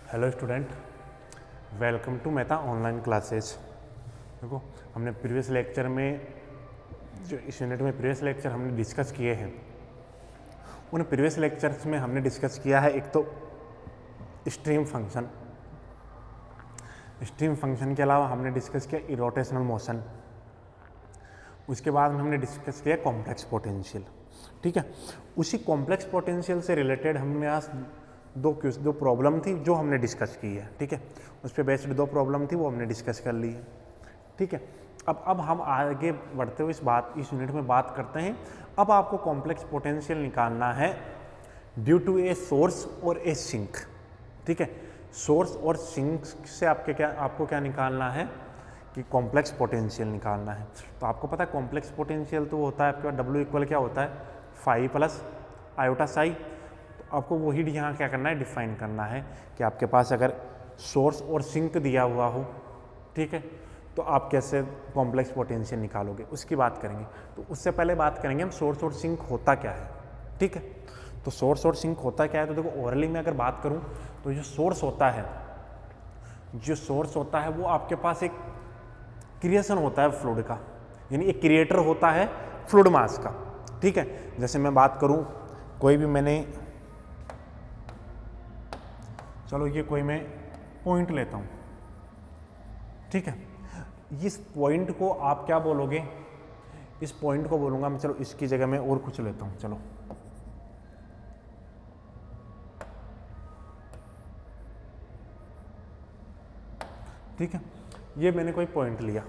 Hello student, welcome to Mehta online classes. देखो, हमने previous lecture में जो इस यूनिट में प्रीवियस लेक्चर हमने डिस्कस किए हैं, उन प्रीवियस लेक्चर्स में हमने डिस्कस किया है एक तो स्ट्रीम फंक्शन। स्ट्रीम फंक्शन के अलावा हमने डिस्कस किया इरोटेशनल मोशन। उसके बाद में हमने डिस्कस किया कॉम्प्लेक्स पोटेंशियल। ठीक है, उसी कॉम्प्लेक्स पोटेंशियल से रिलेटेड हमने आज दो प्रॉब्लम थी जो हमने डिस्कस की है। ठीक है, उस पर बेस्ड दो प्रॉब्लम थी, वो हमने डिस्कस कर ली है। ठीक है, अब हम आगे बढ़ते हुए इस यूनिट में बात करते हैं। अब आपको कॉम्प्लेक्स पोटेंशियल निकालना है ड्यू टू ए सोर्स और ए सिंक। ठीक है, सोर्स और सिंक से आपको क्या निकालना है कि कॉम्प्लेक्स पोटेंशियल निकालना है। तो आपको पता है कॉम्प्लेक्स पोटेंशियल तो होता है आपके पास W इक्वल क्या होता है, फाई प्लस आयोटा साई। तो आपको वही यहाँ क्या करना है, डिफाइन करना है कि आपके पास अगर सोर्स और सिंक दिया हुआ हो, ठीक है, तो आप कैसे कॉम्प्लेक्स पोटेंशियल निकालोगे, उसकी बात करेंगे। तो उससे पहले बात करेंगे हम सोर्स और सिंक होता क्या है। ठीक है, तो सोर्स और सिंक होता क्या है, तो देखो ओरली में अगर बात करूँ तो जो सोर्स होता है वो आपके पास एक क्रिएशन होता है फ्लूइड का, यानी एक क्रिएटर होता है फ्लूइड मास का। ठीक है, जैसे मैं बात करूं कोई भी मैं पॉइंट लेता हूं। ठीक है, इस पॉइंट को आप क्या बोलोगे, इस पॉइंट को बोलूंगा मैं, चलो इसकी जगह मैं और कुछ लेता हूं। चलो ठीक है, ये मैंने कोई पॉइंट लिया।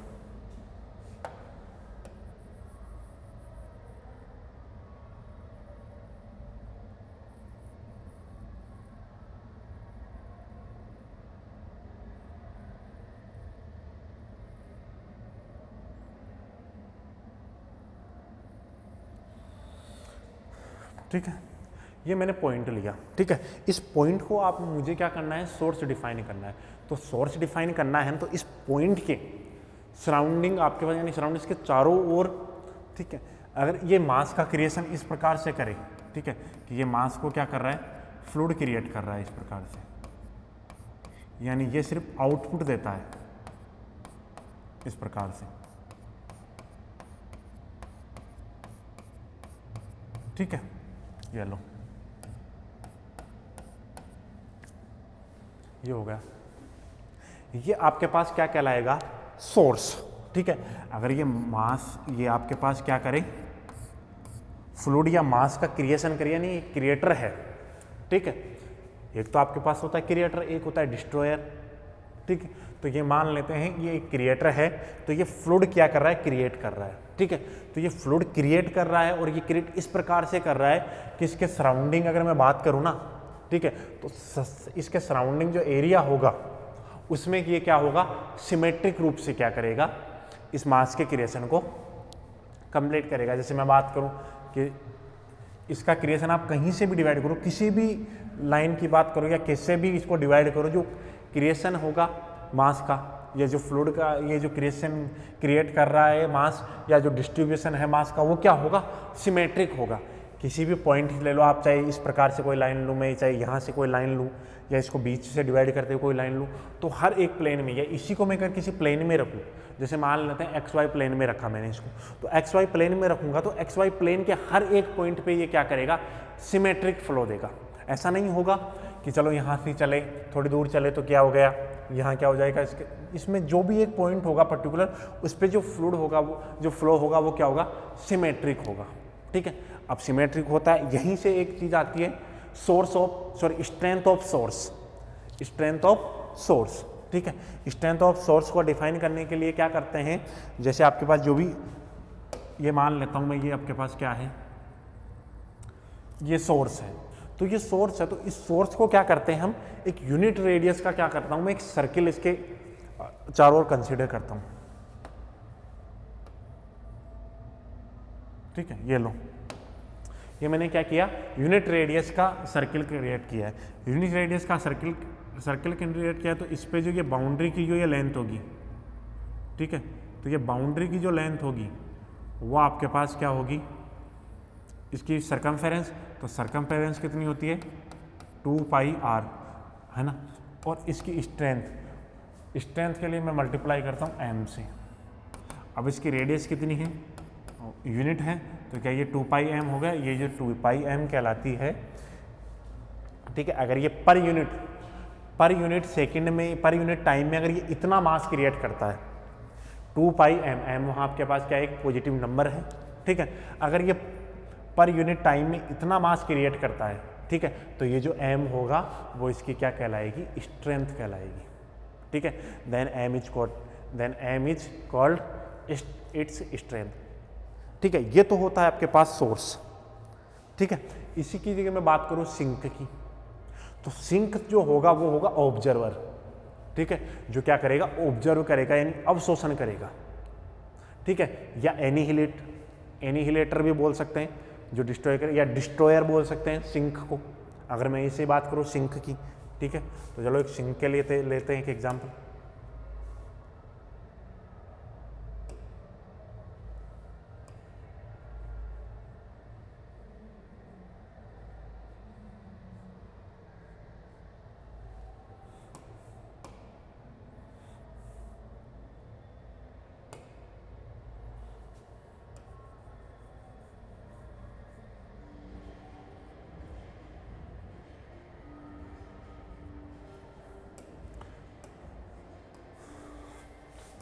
ठीक है, ये मैंने पॉइंट लिया। ठीक है, इस पॉइंट को आप मुझे क्या करना है, सोर्स डिफाइन करना है। तो सोर्स डिफाइन करना है तो इस पॉइंट के सराउंडिंग आपके पास, यानी सराउंडिंग्स के चारों ओर, ठीक है, अगर ये मास का क्रिएशन इस प्रकार से करे, ठीक है, कि ये मास को क्या कर रहा है, फ्लूइड क्रिएट कर रहा है इस प्रकार से, यानी ये सिर्फ आउटपुट देता है इस प्रकार से। ठीक है, ये लो, ये हो गया। ये आपके पास क्या कहलाएगा, सोर्स। ठीक है, अगर ये मास ये आपके पास क्या करे, फ्लूइड या मास का क्रिएशन करे, यानी ये क्रिएटर है। ठीक है, एक तो आपके पास होता है क्रिएटर, एक होता है डिस्ट्रॉयर। ठीक है, तो ये मान लेते हैं ये एक क्रिएटर है, तो ये फ्लूइड क्या कर रहा है, क्रिएट कर रहा है। ठीक है, तो ये फ्लूइड क्रिएट कर रहा है और ये क्रिएट इस प्रकार से कर रहा है कि इसके सराउंडिंग अगर मैं बात करूँ ना, ठीक है, तो इसके सराउंडिंग जो एरिया होगा उसमें ये क्या होगा, सिमेट्रिक रूप से क्या करेगा, इस मास के क्रिएशन को कंप्लीट करेगा। जैसे मैं बात करूं कि इसका क्रिएशन आप कहीं से भी डिवाइड करो, किसी भी लाइन की बात करो या किससे भी इसको डिवाइड करो, जो क्रिएशन होगा मास का, ये जो फ्लूइड का ये जो क्रिएशन क्रिएट कर रहा है मास, या जो डिस्ट्रीब्यूशन है मास का, वो क्या होगा, सिमेट्रिक होगा। किसी भी पॉइंट ले लो आप, चाहे इस प्रकार से कोई लाइन लूँ मैं, चाहे यहाँ से कोई लाइन लूँ, या इसको बीच से डिवाइड करते हुए कोई लाइन लूँ, तो हर एक प्लेन में, या इसी को मैं अगर किसी प्लेन में रखूँ, जैसे मान लेते हैं XY प्लेन में रखा मैंने इसको, तो XY प्लेन में रखूँगा तो XY प्लेन के हर एक पॉइंट पे ये क्या करेगा, सिमेट्रिक फ्लो देगा। ऐसा नहीं होगा कि चलो यहाँ से चले, थोड़ी दूर चले तो क्या हो गया, यहाँ क्या हो जाएगा, इसमें जो भी एक पॉइंट होगा पर्टिकुलर, उस पर जो फ्लूइड होगा, वो जो फ्लो होगा वो क्या होगा, सिमेट्रिक होगा। ठीक है, अब सिमेट्रिक होता है, यहीं से एक चीज आती है, स्ट्रेंथ ऑफ सोर्स। ठीक है, स्ट्रेंथ ऑफ सोर्स को डिफाइन करने के लिए क्या करते हैं, जैसे आपके पास जो भी, ये मान लेता हूं मैं, ये आपके पास क्या है, ये सोर्स है। तो ये सोर्स है, तो इस सोर्स को क्या करते हैं हम, एक यूनिट रेडियस का क्या करता हूं मैं, एक सर्किल इसके चारों ओर कंसीडर करता हूं। ठीक है, ये लो, ये मैंने क्या किया, यूनिट रेडियस का सर्किल क्रिएट किया है। यूनिट रेडियस का सर्किल क्रिएट किया है, तो इस पे जो ये बाउंड्री की जो ये लेंथ होगी, ठीक है, तो ये बाउंड्री की जो लेंथ होगी वो आपके पास क्या होगी, इसकी सरकमफेरेंस। तो सरकमफेरेंस कितनी होती है, 2 पाई r, है ना। और इसकी स्ट्रेंथ के लिए मैं मल्टीप्लाई करता हूँ m से। अब इसकी रेडियस कितनी है, यूनिट है, तो क्या ये 2 पाई m हो गया, ये जो 2 पाई m कहलाती है, ठीक है। अगर ये पर यूनिट सेकंड में, पर यूनिट टाइम में अगर ये इतना मास क्रिएट करता है, 2 पाई m वहाँ आपके पास क्या एक पॉजिटिव नंबर है, ठीक है। अगर ये पर यूनिट टाइम में इतना मास क्रिएट करता है, ठीक है, तो ये जो m होगा वो इसकी क्या कहलाएगी, स्ट्रेंथ कहलाएगी, ठीक है। Then m is called its strength, ठीक है। ये तो होता है आपके पास सोर्स, ठीक है। इसी की जगह मैं बात करूं सिंक की, तो सिंक जो होगा वो होगा ऑब्जर्वर, ठीक है, जो क्या करेगा, ऑब्जर्व करेगा यानी अवशोषण करेगा, ठीक है। या एनिहिलेटर भी बोल सकते हैं, जो डिस्ट्रॉय करे, या डिस्ट्रॉयर बोल सकते हैं सिंक को, अगर मैं इसे बात करूं सिंक की, ठीक है। तो चलो एक सिंक के लिए लेते हैं एक एग्जांपल।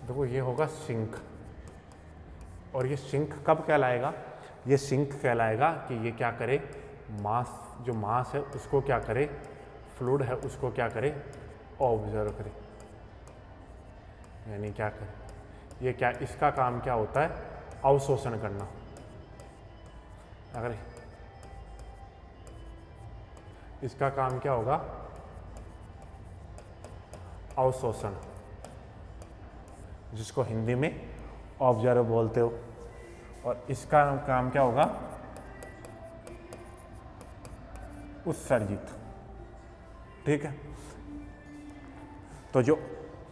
देखो ये होगा सिंक, और ये सिंक कब कहलाएगा, ये सिंक कहलाएगा कि ये क्या करे, जो मास है उसको क्या करे, फ्लूइड है उसको क्या करे, ऑब्जर्व करे, यानी क्या करे, ये क्या, इसका काम क्या होता है, अवशोषण करना। अगर इसका काम क्या होगा, अवशोषण, जिसको हिंदी में ऑब्जर्व बोलते हो, और इसका काम क्या होगा, उत्सर्जित, ठीक है। तो जो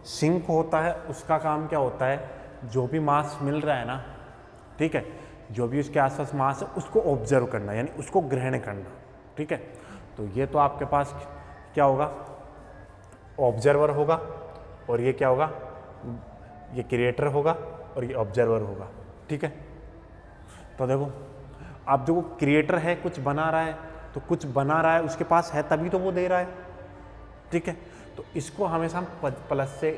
सिंक होता है उसका काम क्या होता है, जो भी मास मिल रहा है ना, ठीक है, जो भी उसके आसपास मास है उसको ऑब्जर्व करना, यानी उसको ग्रहण करना, ठीक है। तो ये तो आपके पास क्या होगा, ऑब्जर्वर होगा, और ये क्या होगा, ये क्रिएटर होगा, और ये ऑब्जर्वर होगा, ठीक है। तो देखो अब जो क्रिएटर है कुछ बना रहा है, तो कुछ बना रहा है उसके पास है तभी तो वो दे रहा है, ठीक है। तो इसको हमेशा हम प्लस से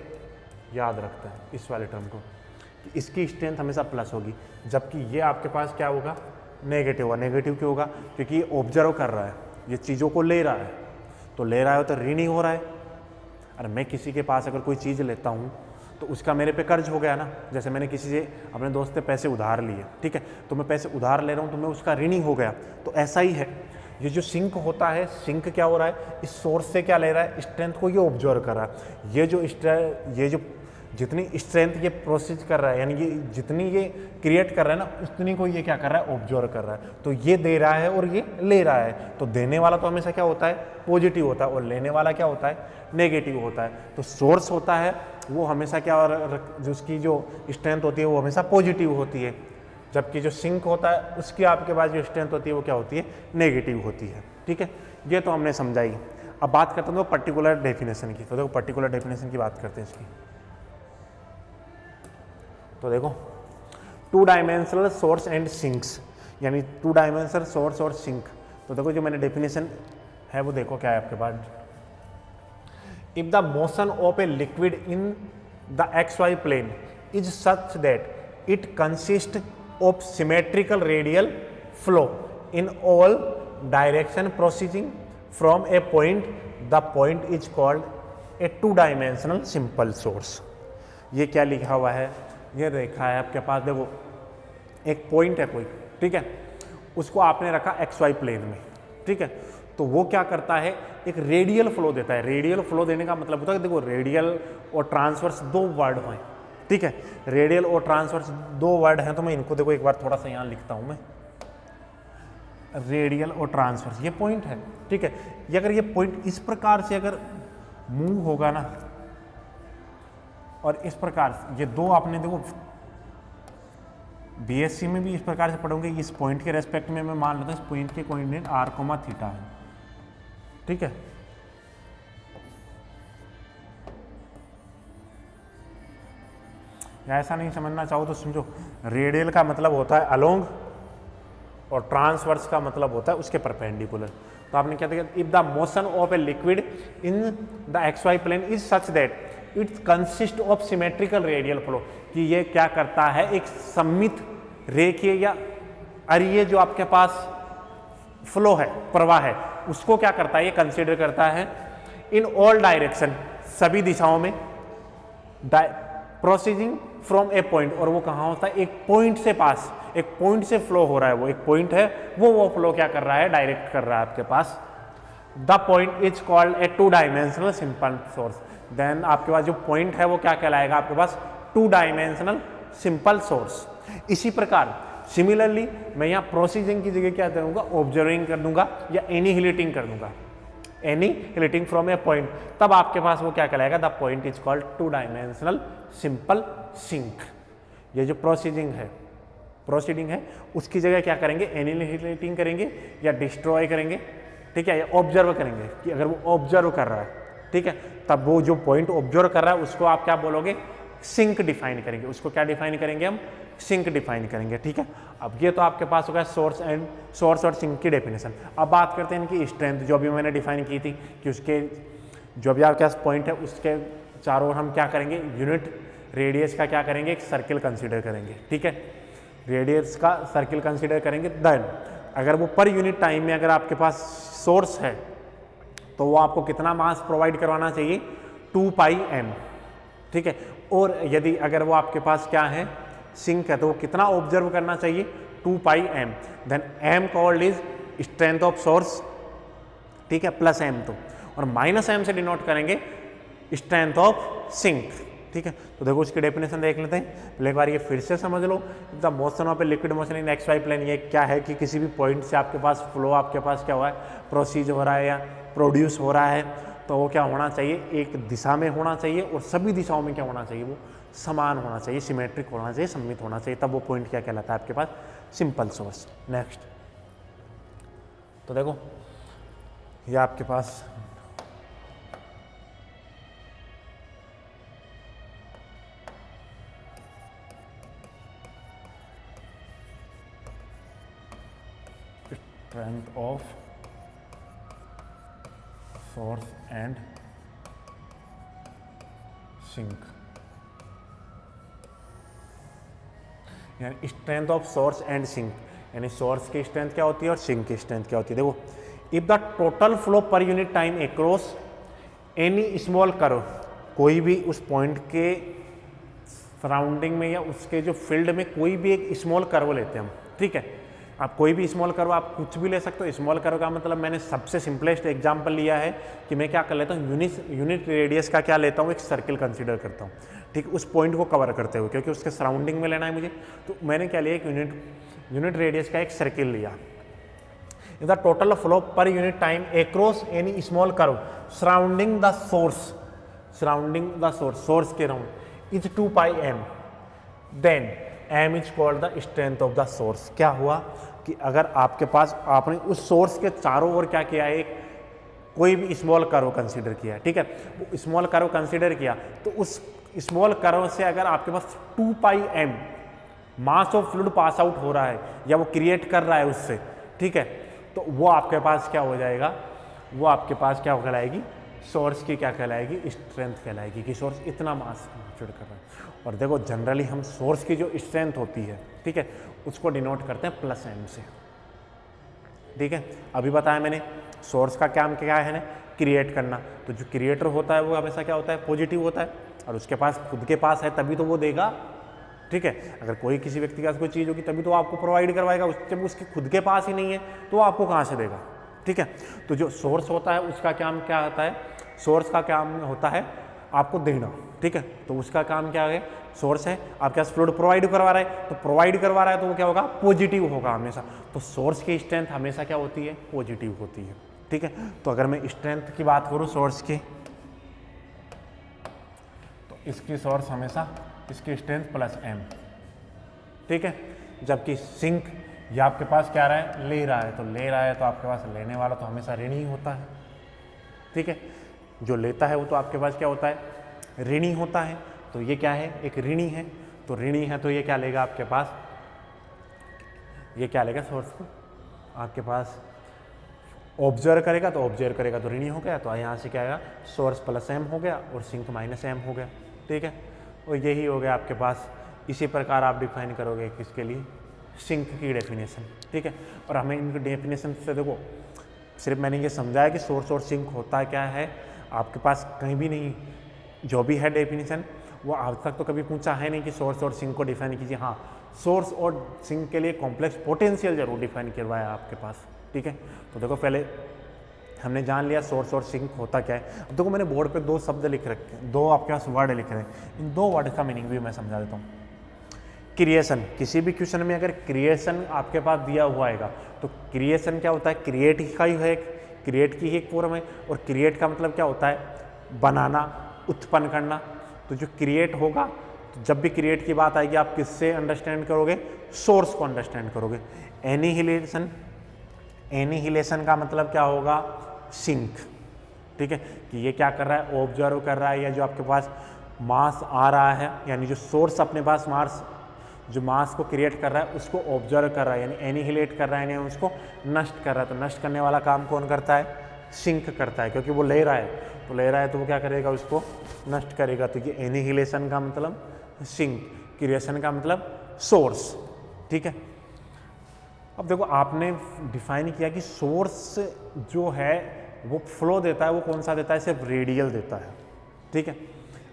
याद रखते हैं, इस वाले टर्म को, कि इसकी स्ट्रेंथ हमेशा प्लस होगी, जबकि ये आपके पास क्या होगा, नेगेटिव होगा। नेगेटिव क्यों होगा, क्योंकि ये ऑब्जर्व कर रहा है, ये चीज़ों को ले रहा है, तो ले रहा है तो ऋणी हो रहा है। अरे मैं किसी के पास अगर कोई चीज़ लेता हूँ तो उसका मेरे पे कर्ज हो गया ना, जैसे मैंने किसी से, अपने दोस्त से पैसे उधार लिए, ठीक है, तो मैं पैसे उधार ले रहा हूँ तो मैं उसका ऋणी हो गया। तो ऐसा ही है, ये जो सिंक होता है, सिंक क्या हो रहा है, इस सोर्स से क्या ले रहा है, स्ट्रेंथ को ये ऑब्जर्व कर रहा है। ये जो जितनी स्ट्रेंथ ये प्रोसेस कर रहा है, यानी ये जितनी ये क्रिएट कर रहा है ना, उतनी को ये क्या कर रहा है, ऑब्जर्व कर रहा है। तो ये दे रहा है और ये ले रहा है, तो देने वाला तो हमेशा क्या होता है, पॉजिटिव होता है, और लेने वाला क्या होता है, नेगेटिव होता है। तो सोर्स होता है वो हमेशा क्या, और उसकी जो स्ट्रेंथ होती है वो हमेशा पॉजिटिव होती है, जबकि जो सिंक होता है उसकी आपके पास जो स्ट्रेंथ होती है वो क्या होती है, नेगेटिव होती है, ठीक है। ये तो हमने समझाई। अब बात करते हैं पर्टिकुलर डेफिनेशन की। तो देखो पर्टिकुलर डेफिनेशन की बात करते हैं इसकी। तो देखो 2 डायमेंशनल सोर्स एंड सिंक्स, यानी 2 डायमेंशनल सोर्स और सिंक। तो देखो जो मैंने डेफिनेशन है वो देखो क्या है आपके पास। If the motion of a liquid in the XY plane is such that it consist of symmetrical radial flow in all direction proceeding from a point, the point is called a 2 dimensional simple source. ये क्या लिखा हुआ है, ये रेखा है आपके पास, देखो एक पॉइंट है कोई, ठीक है, उसको आपने रखा XY प्लेन में, ठीक है। तो वो क्या करता है, एक रेडियल फ्लो देता है। रेडियल फ्लो देने का मतलब होता है, देखो रेडियल और ट्रांसवर्स 2 वर्ड हैं, ठीक है, रेडियल और ट्रांसवर्स 2 वर्ड हैं। तो मैं इनको देखो एक बार थोड़ा सा यहाँ लिखता हूँ मैं, रेडियल और ट्रांसवर्स, ये पॉइंट है, ठीक है। ये अगर ये पॉइंट इस प्रकार से अगर मूव होगा ना, और इस प्रकार से, ये 2 आपने देखो BSc में भी इस प्रकार से पढ़ोगे। इस पॉइंट के रेस्पेक्ट में मैं मान लेता हूँ इस पॉइंट के कोऑर्डिनेट r, θ है, ठीक है। या ऐसा नहीं समझना चाहो तो समझो, रेडियल का मतलब होता है अलोंग और ट्रांसवर्स का मतलब होता है उसके परपेंडिकुलर। तो आपने क्या देखा, if the motion of a liquid in the x Y plane is such that it consist of symmetrical radial flow, कि ये क्या करता है, एक सममित रेखीय या अरीय जो आपके पास फ्लो है, प्रवाह है, उसको क्या करता है, ये कंसीडर करता है इन ऑल डायरेक्शन, सभी दिशाओं में, प्रोसीडिंग फ्रॉम ए पॉइंट, और वो कहाँ होता है, एक पॉइंट से पास, एक पॉइंट से फ्लो हो रहा है, वो एक पॉइंट है, वो फ्लो क्या कर रहा है, डायरेक्ट कर रहा है आपके पास। The point is called a two dimensional simple source. Then आपके पास जो पॉइंट है वो क्या कहलाएगा आपके पास, टू डायमेंशनल सिंपल सोर्स। इसी प्रकार सिमिलरली मैं यहाँ प्रोसीजिंग की जगह क्या करूँगा, ऑब्जर्विंग कर दूंगा या एनिहिलेटिंग कर दूंगा, एनिहिलेटिंग फ्रॉम ए पॉइंट, तब आपके पास वो क्या कहलाएगा, the point is called two dimensional simple sink. ये जो प्रोसीडिंग है उसकी जगह क्या करेंगे, एनिहिलेटिंग करेंगे या डिस्ट्रॉय करेंगे, ठीक है, या ऑब्जर्व करेंगे, कि अगर वो ऑब्जर्व कर रहा है, ठीक है, तब वो जो पॉइंट ऑब्जर्व कर रहा है उसको आप क्या बोलोगे, सिंक डिफाइन करेंगे, उसको क्या डिफाइन करेंगे हम, सिंक डिफाइन करेंगे, ठीक है। अब ये तो आपके पास हो गया सोर्स और सिंक की डेफिनेशन। अब बात करते हैं इनकी स्ट्रेंथ, जो अभी मैंने डिफाइन की थी, कि उसके जो भी आपके पास पॉइंट है उसके चारों ओर हम क्या करेंगे, यूनिट रेडियस का क्या करेंगे, एक सर्किल कंसीडर करेंगे, ठीक है, रेडियस का सर्किल कंसीडर करेंगे। देन अगर वो पर यूनिट टाइम में अगर आपके पास सोर्स है तो वो आपको कितना मास प्रोवाइड करवाना चाहिए, 2 पाई m, ठीक है। और यदि अगर वो आपके पास क्या है, सिंक है, तो वो कितना ऑब्जर्व करना चाहिए, 2 pi m। Then m called is strength of source, ठीक है, प्लस m, तो और माइनस m से डिनोट करेंगे स्ट्रेंथ ऑफ सिंक, ठीक है। तो देखो उसकी डेफिनेशन देख लेते हैं, पहले एक बार ये फिर से समझ लो। The motion of a liquid motion in X Y plane, ये क्या है कि किसी भी पॉइंट से आपके पास फ्लो आपके पास क्या हुआ है, प्रोसीज हो रहा है या प्रोड्यूस हो रहा है, तो वो क्या होना चाहिए, एक दिशा में होना चाहिए, और सभी दिशाओं में क्या होना चाहिए, वो समान होना चाहिए, सिमेट्रिक होना चाहिए, सममित होना चाहिए, तब वो पॉइंट क्या कहलाता है आपके पास, सिंपल सोर्स। नेक्स्ट तो देखो ये आपके पास strength of source and sink, यानी strength of source and sink, यानी सोर्स की स्ट्रेंथ क्या होती है और सिंक की स्ट्रेंथ क्या होती है। देखो, if the total flow per unit time across any small curve, कोई भी उस पॉइंट के सराउंडिंग में या उसके जो फील्ड में कोई भी एक स्मॉल कर्व लेते हैं हम, ठीक है, आप कोई भी स्मॉल कर्व, आप कुछ भी ले सकते हो। स्मॉल कर्व का मतलब मैंने सबसे सिंपलेस्ट एग्जांपल लिया है कि मैं क्या कर लेता हूँ, यूनिट रेडियस का क्या लेता हूँ, एक सर्किल कंसीडर करता हूँ, ठीक, उस पॉइंट को कवर करते हुए, क्योंकि उसके सराउंडिंग में लेना है मुझे, तो मैंने क्या लिया, एक यूनिट रेडियस का एक सर्किल लिया। The total flow per unit time across any small curve surrounding the source, source के round is 2 pi m, then m is called the strength of the source. क्या हुआ कि अगर आपके पास आपने उस सोर्स के चारों ओर क्या किया है, कोई भी स्मॉल कर्व कंसीडर किया, ठीक है, वो स्मॉल कर्व कंसीडर किया, तो उस स्मॉल कर्व से अगर आपके पास 2 pi m mass of fluid pass out हो रहा है या वो क्रिएट कर रहा है उससे, ठीक है, तो वो आपके पास क्या हो जाएगा, वो आपके पास क्या कहलाएगी, सोर्स की क्या कहलाएगी, स्ट्रेंथ कहलाएगी, कि सोर्स इतना मास फ्लूइड कर रहा है। और देखो जनरली हम सोर्स की जो स्ट्रेंथ होती है, ठीक है, उसको डिनोट करते हैं प्लस m से, ठीक है। अभी बताया मैंने सोर्स का काम क्या है ना, क्रिएट करना, तो जो क्रिएटर होता है वो हमेशा क्या होता है, पॉजिटिव होता है, और उसके पास खुद के पास है तभी तो वो देगा, ठीक है। अगर कोई किसी व्यक्ति के पास कोई चीज़ होगी तभी तो आपको प्रोवाइड करवाएगा, जब उसके खुद के पास ही नहीं है तो आपको कहाँ से देगा, ठीक है। तो जो सोर्स होता है उसका काम क्या होता है, सोर्स का काम होता है आपको देना, ठीक है, तो उसका काम क्या है, सोर्स है आपके पास फ्लूइड प्रोवाइड करवा रहा है, तो प्रोवाइड करवा रहा है तो वो क्या होगा, पॉजिटिव होगा हमेशा। तो सोर्स की स्ट्रेंथ हमेशा क्या होती है, पॉजिटिव होती है, ठीक है। तो अगर मैं स्ट्रेंथ की बात करूँ सोर्स की, तो इसकी सोर्स हमेशा इसकी स्ट्रेंथ प्लस m, ठीक है। जबकि सिंक ये आपके पास क्या रहा है, ले रहा है, तो ले रहा है तो आपके पास लेने वाला तो हमेशा ऋणी होता है, ठीक है। जो लेता है वो तो आपके पास क्या होता है, ऋणी होता है, तो ये क्या है, एक ऋणी है, तो ऋणी है तो ये क्या लेगा आपके पास, ये क्या लेगा सोर्स को आपके पास ऑब्जर्व करेगा, तो ऑब्जर्व करेगा तो ऋणी हो गया, तो यहाँ से क्या आएगा सोर्स प्लस एम हो गया और सिंक माइनस एम हो गया। ठीक है, और यही हो गया आपके पास। इसी प्रकार आप डिफाइन करोगे किसके लिए, सिंक की डेफिनेशन। ठीक है, और हमें इनकी डेफिनेशन से देखो सिर्फ मैंने ये समझाया कि सोर्स और सिंक होता क्या है, आपके पास कहीं भी नहीं जो भी है डेफिनेशन वो आज तक तो कभी पूछा है नहीं कि सोर्स और सिंक को डिफाइन कीजिए। हाँ, सोर्स और सिंक के लिए कॉम्प्लेक्स पोटेंशियल जरूर डिफाइन करवाया आपके पास। ठीक है, तो देखो पहले हमने जान लिया सोर्स और सिंक होता क्या है। अब देखो मैंने बोर्ड पे दो शब्द लिख रखे हैं, दो आपके पास वर्ड लिख रहे हैं, इन दो वर्ड का मीनिंग भी मैं समझा देता हूँ। क्रिएशन, किसी भी क्वेश्चन में अगर क्रिएशन आपके पास दिया हुआ आएगा तो क्रिएशन क्या होता है, क्रिएट का ही है, क्रिएट की ही एक फॉर्म है। और क्रिएट का मतलब क्या होता है, बनाना, उत्पन्न करना। तो जो क्रिएट होगा, तो जब भी क्रिएट की बात आएगी आप किससे अंडरस्टैंड करोगे, सोर्स को अंडरस्टैंड करोगे। एनिहिलेशन, एनिहिलेशन का मतलब क्या होगा, सिंक। ठीक है, कि ये क्या कर रहा है, ऑब्जर्व कर रहा है, या जो आपके पास मास आ रहा है यानी जो सोर्स अपने पास मास जो मास को क्रिएट कर रहा है उसको ऑब्जर्व कर रहा है, यानी एनिहिलेट कर रहा है, यानी उसको नष्ट कर रहा है। तो नष्ट करने वाला काम कौन करता है, सिंक करता है, क्योंकि वो ले रहा है, तो ले रहा है तो वो क्या करेगा, उसको नष्ट करेगा। तो ये एनिहिलेशन का मतलब सिंक, क्रिएशन का मतलब सोर्स। ठीक है, अब देखो आपने डिफाइन किया कि सोर्स जो है वो फ्लो देता है, वो कौन सा देता है, सिर्फ रेडियल देता है। ठीक है,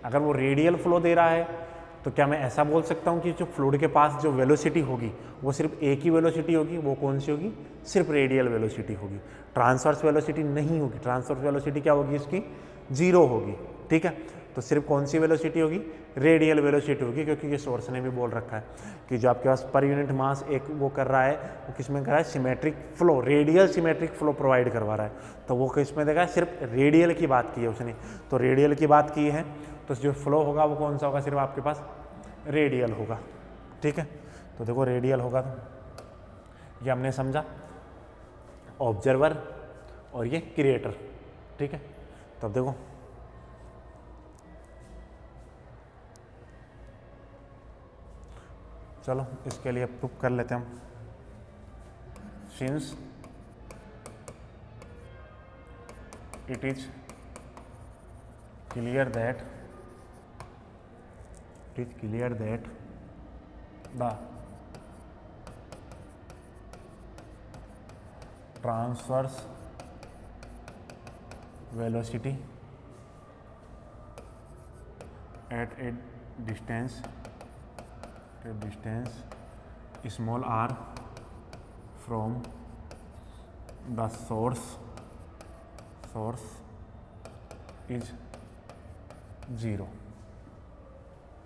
अगर वो रेडियल फ्लो दे रहा है तो क्या मैं ऐसा बोल सकता हूँ कि जो फ्लूइड के पास जो वेलोसिटी होगी वो सिर्फ एक ही वेलोसिटी होगी, वो कौन सी होगी, सिर्फ रेडियल वेलोसिटी होगी, ट्रांसवर्स वेलोसिटी नहीं होगी। ट्रांसवर्स वेलोसिटी क्या होगी, इसकी 0 होगी। ठीक है, तो सिर्फ कौन सी वेलोसिटी होगी, रेडियल वेलोसिटी होगी, क्योंकि ये सोर्स ने भी बोल रखा है कि जो आपके पास पर यूनिट मास एक वो कर रहा है, वो किस में कर रहा है, symmetric flow, radial symmetric flow provide करवा रहा है। तो वो किस में देगा, सिर्फ रेडियल की बात की है उसने, तो रेडियल की बात की है, तो जो फ्लो होगा वो कौन सा होगा, सिर्फ आपके पास रेडियल होगा। ठीक है, तो देखो रेडियल होगा, तो ये हमने समझा ऑब्जर्वर और ये क्रिएटर। ठीक है, तो अब देखो चलो इसके लिए प्रूफ कर लेते हैं हम। Since it is clear that the transverse velocity at a distance small r from the source is 0।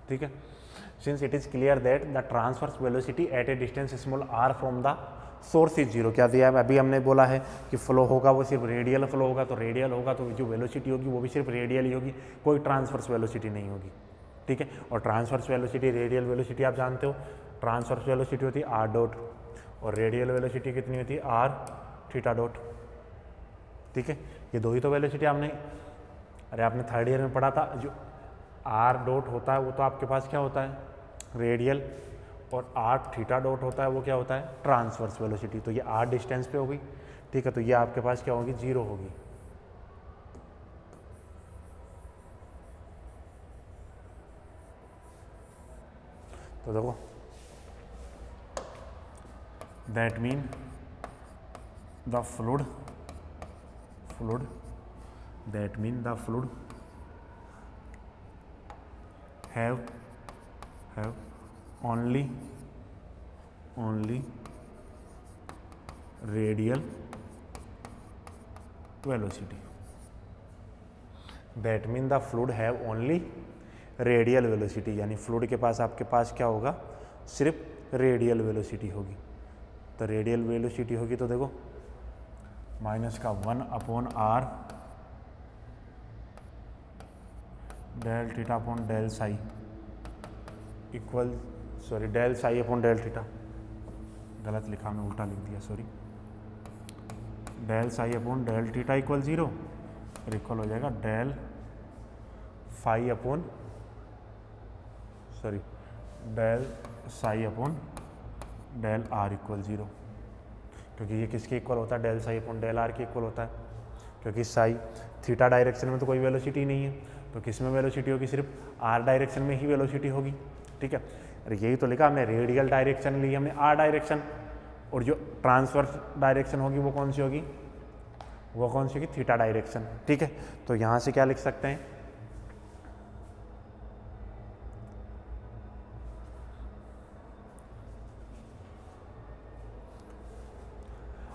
ठीक है, since it is clear that the transverse velocity at A distance small r from the source is 0। क्या दिया है, अभी हमने बोला है कि फ्लो होगा वो सिर्फ रेडियल फ्लो होगा, तो रेडियल होगा तो जो वेलोसिटी होगी वो भी सिर्फ रेडियल ही होगी, कोई ट्रांसवर्स वेलोसिटी नहीं होगी। ठीक है, और ट्रांसवर्स वेलोसिटी, रेडियल वेलोसिटी आप जानते हो, ट्रांसवर्स वेलोसिटी होती है r डॉट और रेडियल वेलोसिटी कितनी होती है, r थीटा डॉट। ठीक है, ये दो ही तो वेलोसिटी आपने, अरे आपने थर्ड ईयर में पढ़ा था, जो आर डॉट होता है वो तो आपके पास क्या होता है, रेडियल, और आर थीटा डॉट होता है वो क्या होता है, ट्रांसवर्स वेलोसिटी। तो ये आर डिस्टेंस पे होगी। ठीक है, तो ये आपके पास क्या होगी, 0 होगी। तो देखो that mean the fluid have only radial velocity। That mean the fluid have only radial velocity, यानी फ्लूइड के पास आपके पास क्या होगा, सिर्फ रेडियल वेलोसिटी होगी। तो रेडियल वेलोसिटी होगी तो देखो माइनस का 1/r del theta upon del psi equal, sorry del psi upon del theta, गलत लिखा मैं, उल्टा लिख दिया, sorry, del psi upon del theta equal 0 और इक्वल हो जाएगा del phi upon, sorry del psi upon del r equal 0, क्योंकि ये किसके इक्वल होता है, del psi upon del r के इक्वल होता है, क्योंकि साई थीटा डायरेक्शन में तो कोई वेलोसिटी नहीं है, तो किस में वेलोसिटी होगी, सिर्फ आर डायरेक्शन में ही वेलोसिटी होगी। ठीक है, अरे यही तो लिखा हमने, रेडियल डायरेक्शन ली हमने आर डायरेक्शन, और जो ट्रांसवर्स डायरेक्शन होगी वो कौन सी होगी, वो कौन सी होगी, थीटा डायरेक्शन। ठीक है, तो यहाँ से क्या लिख सकते हैं,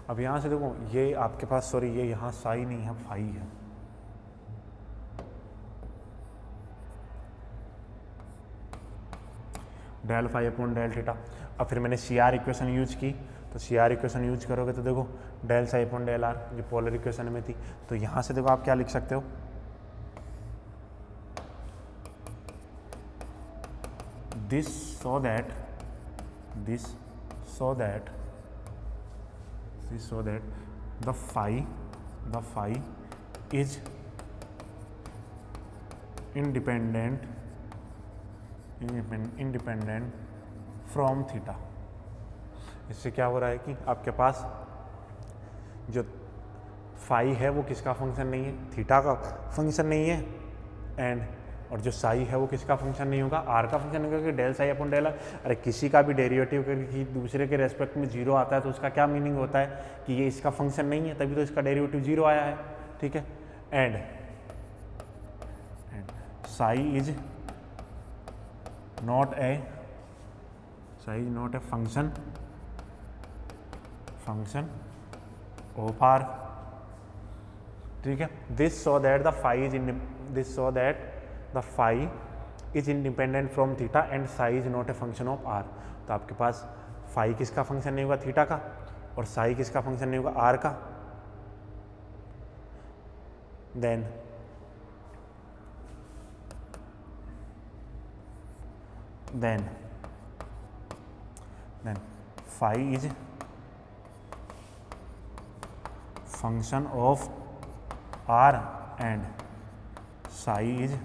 अब यहाँ से देखो ये आपके पास, सॉरी ये यहाँ साई नहीं है, फाई है, del phi upon del theta. अब फिर मैंने सी आर इक्वेशन यूज की, तो सी आर इक्वेशन यूज करोगे तो देखो del psi upon del r जो पोलर इक्वेशन में थी, तो यहाँ से देखो आप क्या लिख सकते हो, this so that the phi is independent from theta। इससे क्या हो रहा है कि आपके पास जो फाई है वो किसका फंक्शन नहीं है, थीटा का फंक्शन नहीं है, एंड और जो साई है वो किसका फंक्शन नहीं होगा, आर का फंक्शन नहीं होगा, कि del psi upon del r. अरे किसी का भी डेरिवेटिव किसी दूसरे के रेस्पेक्ट में 0 आता है तो उसका क्या मीनिंग होता है कि ये इसका फंक्शन नहीं है, तभी तो इसका डेरिवेटिव 0 आया है। ठीक है, and psi is not a function of r. ठीक है, this so that the phi is independent from theta and psi is not a function of r. तो आपके पास फाई किसका फंक्शन नहीं होगा, थीटा का, और साई किसका फंक्शन नहीं होगा, आर का। Then phi is function of r and psi is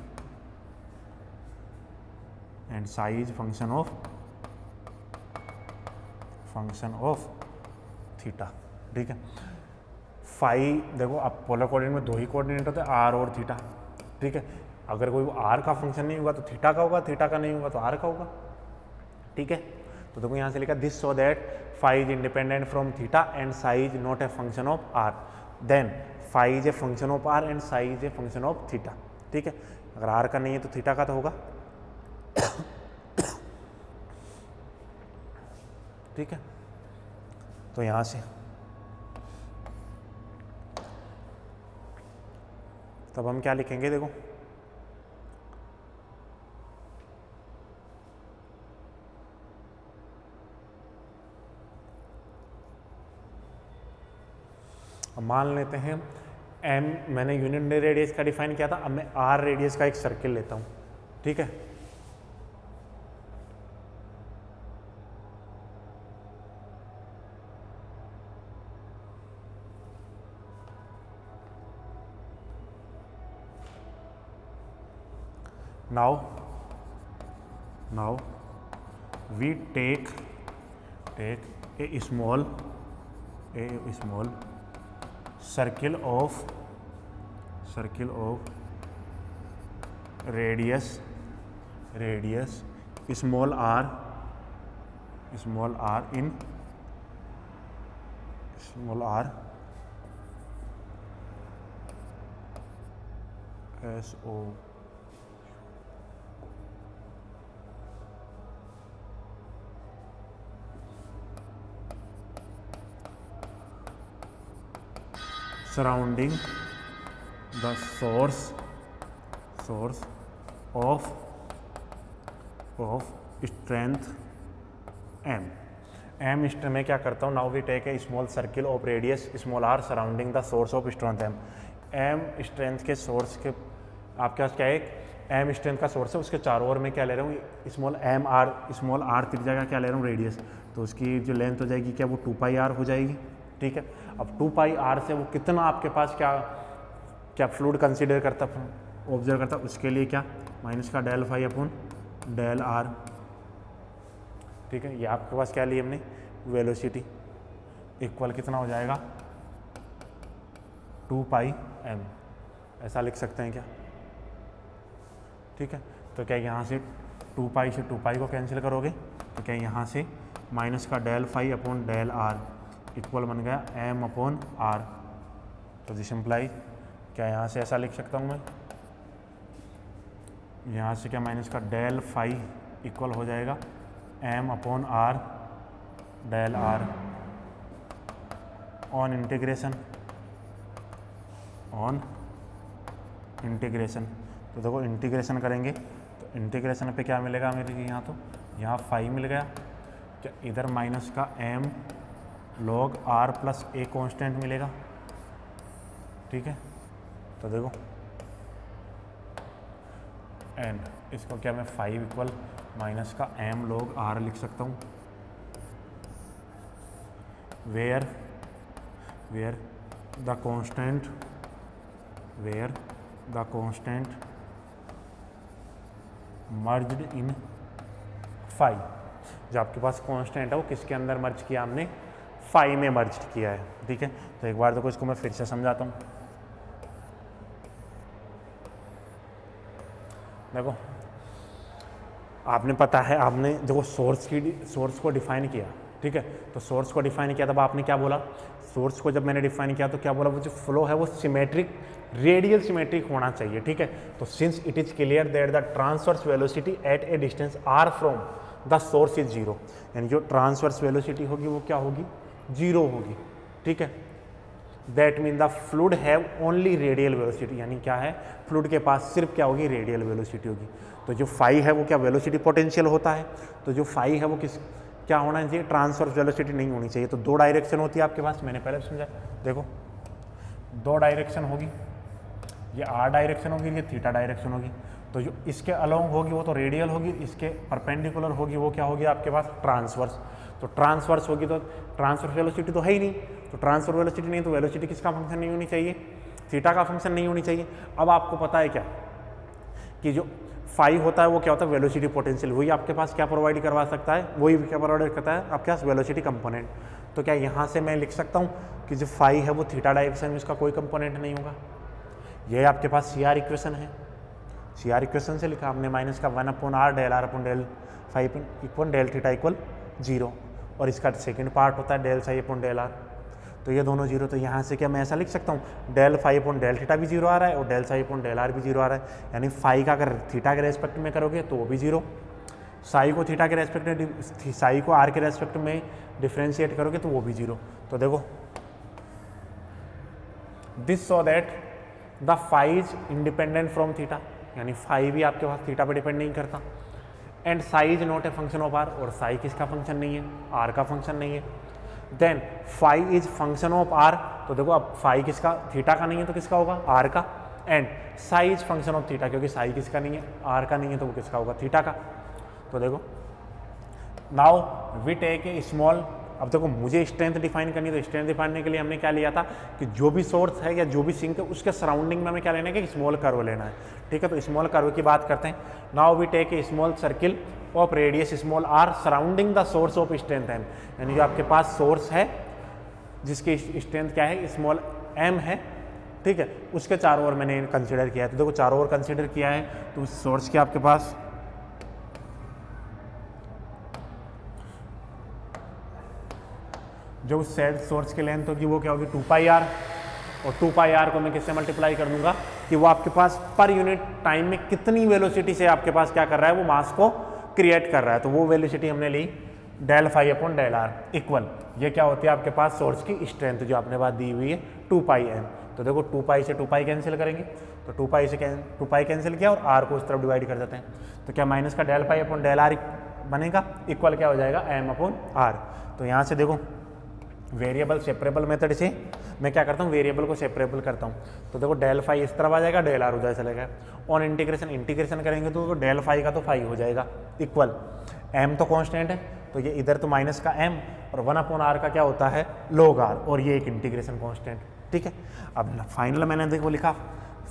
function of theta. ठीक है, फाई देखो अब पोलर कोऑर्डिनेट में 2 ही कोऑर्डिनेट होते हैं, आर और थीटा। ठीक है, अगर कोई आर का फंक्शन नहीं होगा तो थीटा का होगा, थीटा का नहीं होगा तो आर का होगा। ठीक है, तो देखो यहाँ से लिखा this so that phi is independent from theta and psi is not a function of r, then phi is a function of r and psi is a function of theta. ठीक है, अगर आर का नहीं है तो theta का तो होगा। ठीक है, तो यहां से तब हम क्या लिखेंगे, देखो अब मान लेते हैं एम, मैंने यूनिट रेडियस का डिफाइन किया था, अब मैं आर रेडियस का एक सर्किल लेता हूं। ठीक है, now we take a small circle of radius small r in SO surrounding the source of strength m strength में क्या करता हूँ, now we take a small circle of radius small r surrounding the source of strength m strength के source के आपके पास क्या है, m strength का सोर्स है, उसके चारों ओर में क्या ले रहा हूँ, स्मॉल r त्रिज्या का क्या ले रहा हूँ, रेडियस, तो उसकी जो लेंथ हो जाएगी क्या, वो 2πr हो जाएगी। ठीक है, अब 2πr से वो कितना आपके पास क्या फ्लूइड कंसीडर करता, ऑब्जर्व करता, उसके लिए क्या माइनस का del phi upon del r ठीक है। ये आपके पास क्या ली हमने, वेलोसिटी, इक्वल कितना हो जाएगा 2πm, ऐसा लिख सकते हैं क्या, ठीक है। तो क्या यहाँ से 2π से 2π को कैंसिल करोगे तो क्या यहाँ से माइनस का del phi upon del r equal बन गया m अपॉन आर। तो दिस इम्प्लाई क्या यहाँ से ऐसा लिख सकता हूँ मैं, यहाँ से क्या माइनस का डेल फाई इक्वल हो जाएगा m upon r del r on integration, on integration. तो देखो इंटीग्रेशन करेंगे तो इंटीग्रेशन पे क्या मिलेगा मेरे को, यहाँ तो यहाँ फाई मिल गया, क्या इधर माइनस का m log r plus a constant मिलेगा, ठीक है। तो देखो एंड इसको क्या मैं 5 इक्वल माइनस का m log r लिख सकता हूँ, where the constant merged in phi. जो आपके पास कांस्टेंट है वो किसके अंदर मर्ज किया हमने, फाई में मर्ज किया है, ठीक है। तो एक बार देखो इसको मैं फिर से समझाता हूँ। देखो आपने पता है, आपने देखो सोर्स को डिफाइन किया, ठीक है। तो सोर्स को डिफाइन किया तब आपने क्या बोला, सोर्स को जब मैंने डिफाइन किया तो क्या बोला, वो जो फ्लो है वो सिमेट्रिक, रेडियल सिमेट्रिक होना चाहिए, ठीक है। तो since it is clear that the transverse velocity at A distance r from the source is 0, यानी जो ट्रांसवर्स वेलोसिटी होगी वो क्या होगी, 0 होगी, ठीक है। That mean the fluid have only radial velocity, यानी क्या है, फ्लूइड के पास सिर्फ क्या होगी, रेडियल वेलोसिटी होगी। तो जो फाई है वो क्या वेलोसिटी पोटेंशियल होता है, तो जो फाई है वो क्या होना चाहिए, ट्रांसवर्स वेलोसिटी नहीं होनी चाहिए। तो 2 डायरेक्शन होती है आपके पास, मैंने पहले समझा, देखो 2 डायरेक्शन होगी, ये r डायरेक्शन होगी, ये थीटा डायरेक्शन होगी। तो जो इसके अलोंग होगी वो तो रेडियल होगी, इसके परपेंडिकुलर होगी वो क्या होगी आपके पास, ट्रांसवर्स। तो ट्रांसवर्स होगी तो ट्रांसवर्स वेलोसिटी तो है ही नहीं, तो ट्रांसफर वेलोसिटी नहीं तो वेलोसिटी किसका फंक्शन नहीं होनी चाहिए, थीटा का फंक्शन नहीं होनी चाहिए। अब आपको पता है क्या कि जो फाई होता है वो क्या होता है, वेलोसिटी पोटेंशियल, वही आपके पास क्या प्रोवाइड करवा सकता है, वही क्या प्रोवाइड करता है आपके पास, वेलोसिटी कंपोनेंट। तो क्या यहाँ से मैं लिख सकता हूँ कि जो फाई है वो थीटा डायरेक्शन में इसका कोई कंपोनेंट नहीं होगा। यह आपके पास सी आर इक्वेशन है, सी आर इक्वेशन से लिखा हमने माइनस का 1 upon r del r upon del phi equal del theta equal 0, और इसका सेकेंड पार्ट होता है del psi upon del r. तो ये दोनों 0, तो यहाँ से क्या मैं ऐसा लिख सकता हूँ, del phi upon del theta भी 0 आ रहा है और del psi upon del r भी 0 आ रहा है, यानी फाई का अगर थीटा के रेस्पेक्ट में करोगे तो वो भी 0, साई को थीटा के रेस्पेक्ट में, साई को आर के रेस्पेक्ट में डिफ्रेंशिएट करोगे तो वो भी 0। तो देखो this so that the phi is independent from theta, यानी फाई भी आपके पास थीटा पर डिपेंड नहीं करता, and psi is not a function of r, और साई किसका फंक्शन नहीं है, आर का फंक्शन नहीं है। Then phi is function of r, तो देखो अब फाई किसका, थीटा का नहीं है तो किसका होगा, आर का, and psi is function of theta, क्योंकि साई किसका नहीं है, आर का नहीं है, तो वो किसका होगा, थीटा का। तो देखो now we take a small, अब देखो मुझे स्ट्रेंथ डिफाइन करनी है, तो स्ट्रेंथ डिफाइन करने के लिए हमने क्या लिया था कि जो भी सोर्स है या जो भी सिंक है उसके सराउंडिंग में हमें क्या लेना है कि स्मॉल कर्व लेना है, ठीक है। तो स्मॉल कर्व की बात करते हैं। Now we take a small circle of radius small r surrounding the source of strength m, यानी जो आपके पास सोर्स है जिसकी स्ट्रेंथ क्या है, स्मॉल एम है, ठीक है, उसके चारों ओर मैंने कंसिडर किया है। तो देखो चारों ओर कंसिडर किया है, तो उस सोर्स के आपके पास जो सेट सोर्स की लेंथ होगी वो क्या होगी 2πr, और 2πr को मैं किससे मल्टीप्लाई कर दूंगा कि वो आपके पास पर यूनिट टाइम में कितनी वेलोसिटी से आपके पास क्या कर रहा है, वो मास को क्रिएट कर रहा है। तो वो वेलोसिटी हमने ली del phi upon del r equal, ये क्या होती है आपके पास सोर्स की स्ट्रेंथ जो आपने बात दी हुई है 2πm। तो देखो 2π से 2π कैंसिल करेंगे, तो 2π से 2π कैंसिल किया और r को उस तरफ डिवाइड कर देते हैं, तो क्या माइनस का del phi upon del r बनेगा, इक्वल क्या हो जाएगा m अपॉन आर। तो यहाँ से देखो वेरिएबल सेपरेबल मेथड से मैं क्या करता हूँ, वेरिएबल को सेपरेबल करता हूँ। तो देखो डेल फाई इस तरफ आ जाएगा, डेल आर उधर चलेगा, ऑन इंटीग्रेशन करेंगे तो डेल फाई का तो फाई हो जाएगा इक्वल, एम तो कांस्टेंट है तो ये इधर तो माइनस का एम, और 1 अपॉन आर का क्या होता है log आर, और ये एक इंटीग्रेशन कांस्टेंट, ठीक है। अब फाइनल मैंने देखो लिखा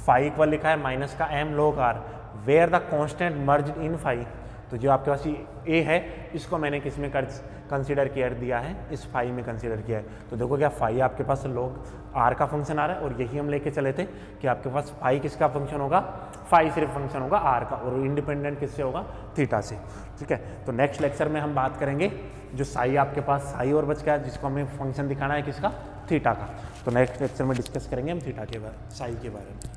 फाई इक्वल लिखा है माइनस का m log r, where the constant merge in phi. तो जो आपके पास ए है इसको मैंने किस में कंसीडर किया दिया है, इस फाई में कंसीडर किया है। तो देखो क्या फाई आपके पास log r का फंक्शन आ रहा है, और यही हम लेके चले थे कि आपके पास फाई किसका फंक्शन होगा, फाई सिर्फ फंक्शन होगा r का, और इंडिपेंडेंट किससे होगा, थीटा से। ठीक है, तो नेक्स्ट लेक्चर में हम बात करेंगे जो साई आपके पास साई और बच गया जिसको हमें फंक्शन दिखाना है किसका, थीटा का। तो नेक्स्ट लेक्चर में डिस्कस करेंगे हम थीटा के बारे, साई के बारे में।